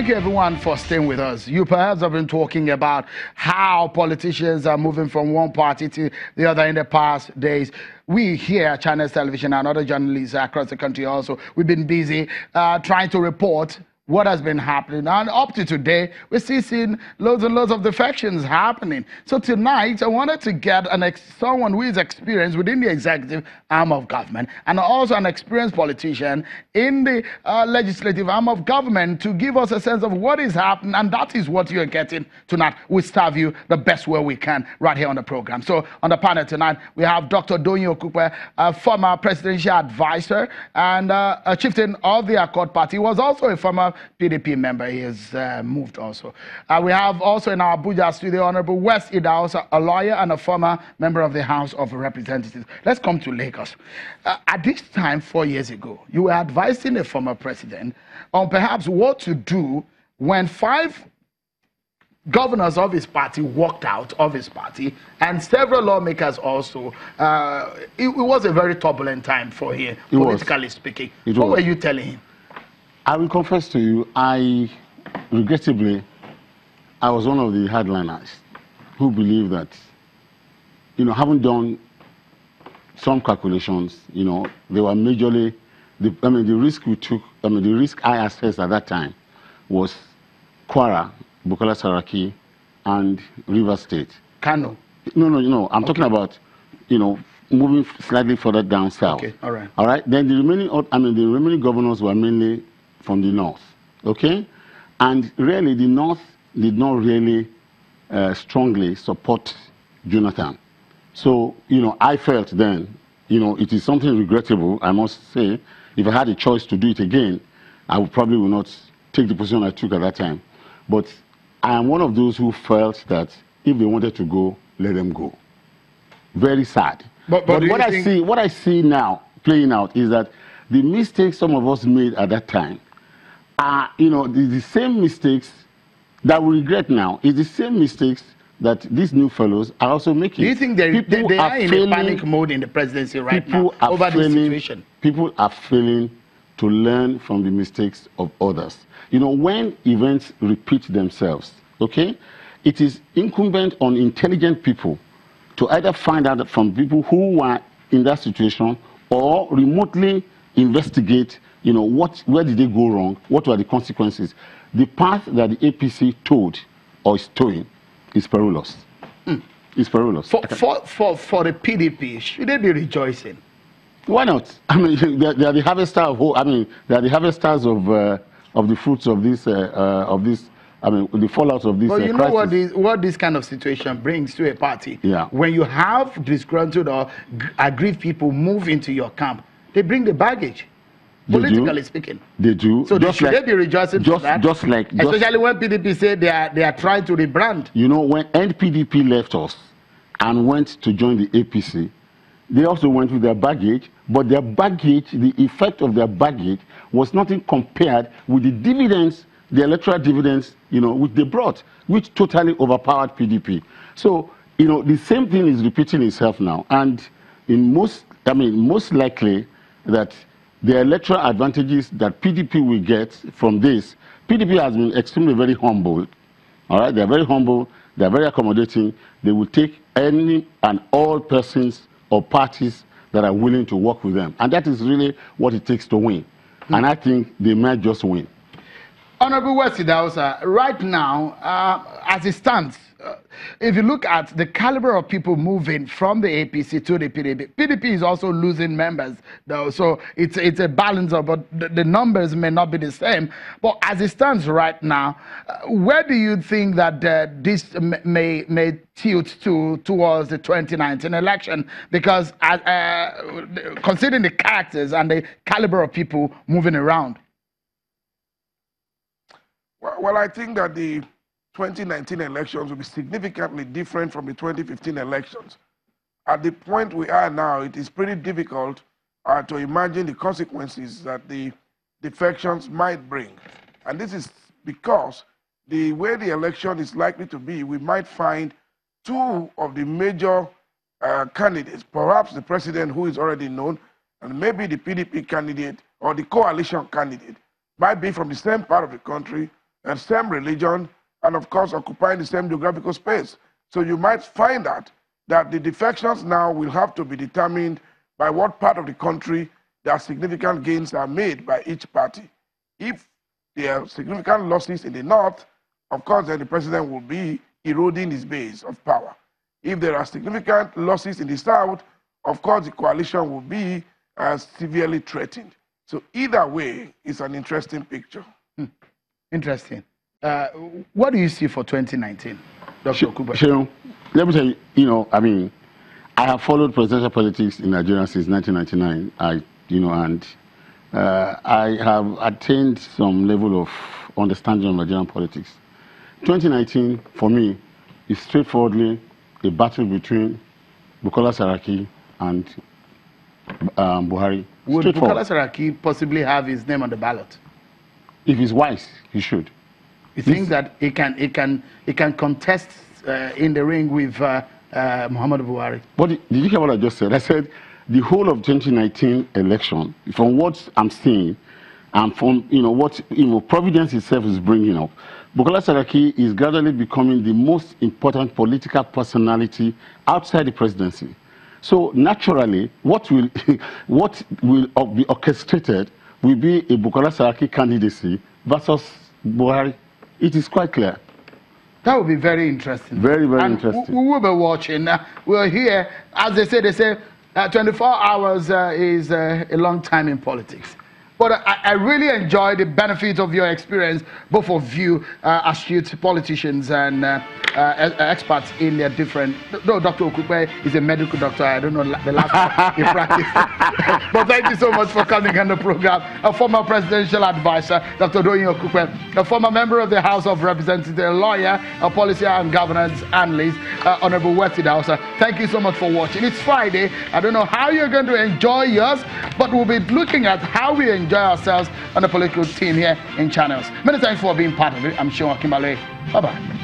Thank you, everyone, for staying with us. You perhaps have been talking about how politicians are moving from one party to the other in the past days. We here at Channels Television and other journalists across the country also, we've been busy trying to report what has been happening. And up to today, we're still seeing loads and loads of defections happening. So tonight, I wanted to get someone who is experienced within the executive arm of government and also an experienced politician in the legislative arm of government to give us a sense of what is happening. And that is what you're getting tonight. We serve you the best way we can right here on the program. So on the panel tonight, we have Dr. Doyin Okupe, a former presidential advisor and a chieftain of the Accord Party. He was also a former PDP member. He has moved also. We have also in our Abuja studio Honorable Wes Idahosa, a lawyer and a former member of the House of Representatives. Let's come to Lagos. At this time, 4 years ago, you were advising a former president on perhaps what to do when 5 governors of his party walked out of his party and several lawmakers also. It was a very turbulent time for him, politically speaking. What were you telling him? I will confess to you, regrettably, I was one of the hardliners who believe that, having done some calculations, they were majorly, the risk we took, the risk I assessed at that time was Kwara, Bukola Saraki, and River State. Kano? No. I'm talking about, moving slightly further down south. Okay, all right. All right. Then the remaining governors were mainly from the north. Okay, and really the north did not really strongly support Jonathan. So I felt then, it is something regrettable. I must say, if I had a choice to do it again, I would probably not take the position I took at that time. But I am one of those who felt that if they wanted to go, let them go. Very sad. But what I see now playing out is that the mistakes some of us made at that time are, the same mistakes that we regret now. It's the same mistakes that these new fellows are also making. Do you think they are in a panic mode in the presidency right now over this situation? People are failing to learn from the mistakes of others. When events repeat themselves, okay, it is incumbent on intelligent people to either find out from people who were in that situation or remotely investigate, where did they go wrong, what were the consequences. The path that the APC told or is towing is perilous. It's perilous. For the PDP, should they be rejoicing? Why not? They are the harvesters they are the harvesters of the fruits of this the fallout of this But you crisis. know what this kind of situation brings to a party? Yeah. When you have disgruntled or aggrieved people move into your camp, they bring the baggage, politically speaking. They do. So should they be rejoicing for that? Especially when PDP say they are trying to rebrand. When NPDP left us and went to join the APC, they also went with their baggage, but their baggage, the effect of their baggage was nothing compared with the dividends, the electoral dividends, which they brought, which totally overpowered PDP. So, the same thing is repeating itself now. And most likely that the electoral advantages that PDP will get from this, PDP has been extremely very humble. All right, they're very humble, they're very accommodating. They will take any and all persons or parties that are willing to work with them. And that is really what it takes to win. And I think they might just win. Honorable Wes Idahosa, right now, as it stands, if you look at the caliber of people moving from the APC to the PDP, PDP is also losing members, though. So it's a balance of, but the numbers may not be the same. But as it stands right now, where do you think that this may tilt towards the 2019 election? Because considering the characters and the caliber of people moving around. Well, I think that the 2019 elections will be significantly different from the 2015 elections. At the point we are now, it is pretty difficult to imagine the consequences that the defections might bring. And this is because the way the election is likely to be, we might find 2 of the major candidates, perhaps the president who is already known, and maybe the PDP candidate or the coalition candidate, might be from the same part of the country, and same religion, and of course occupying the same geographical space. So you might find out that the defections now will have to be determined by what part of the country that significant gains are made by each party. If there are significant losses in the north, of course, then the president will be eroding his base of power. If there are significant losses in the south, of course, the coalition will be severely threatened. So either way, it's an interesting picture. Interesting. What do you see for 2019, Dr. Okupe? Sure. Let me tell you, I have followed presidential politics in Nigeria since 1999. I have attained some level of understanding of Nigerian politics. 2019, for me, is straightforwardly a battle between Bukola Saraki and Buhari. Would Bukola Saraki possibly have his name on the ballot? If he's wise, he should. You think that he can contest in the ring with Muhammadu Buhari? Did you hear what I just said? I said the whole of 2019 election, from what I'm seeing, and from what Providence itself is bringing up, Bukola Saraki is gradually becoming the most important political personality outside the presidency. So naturally, what will be orchestrated will be a Bukola Saraki candidacy versus Buhari. It is quite clear. That would be very interesting. Very, very interesting. We will be watching. We're here, as they say 24 hours is a long time in politics. But I really enjoy the benefit of your experience, both of you, astute politicians and experts in their different. No, Dr. Okupe is a medical doctor. I don't know the last time he practiced. But thank you so much for coming on the program. A former presidential advisor, Dr. Doyin Okupe, a former member of the House of Representatives, a lawyer, a policy and governance analyst, Honorable Wesley Dawson. Thank you so much for watching. It's Friday. I don't know how you're going to enjoy yours, but we'll be looking at how we enjoy ourselves on the political team here in Channels. Many thanks for being part of it. I'm Sean Kimberley. Bye-bye.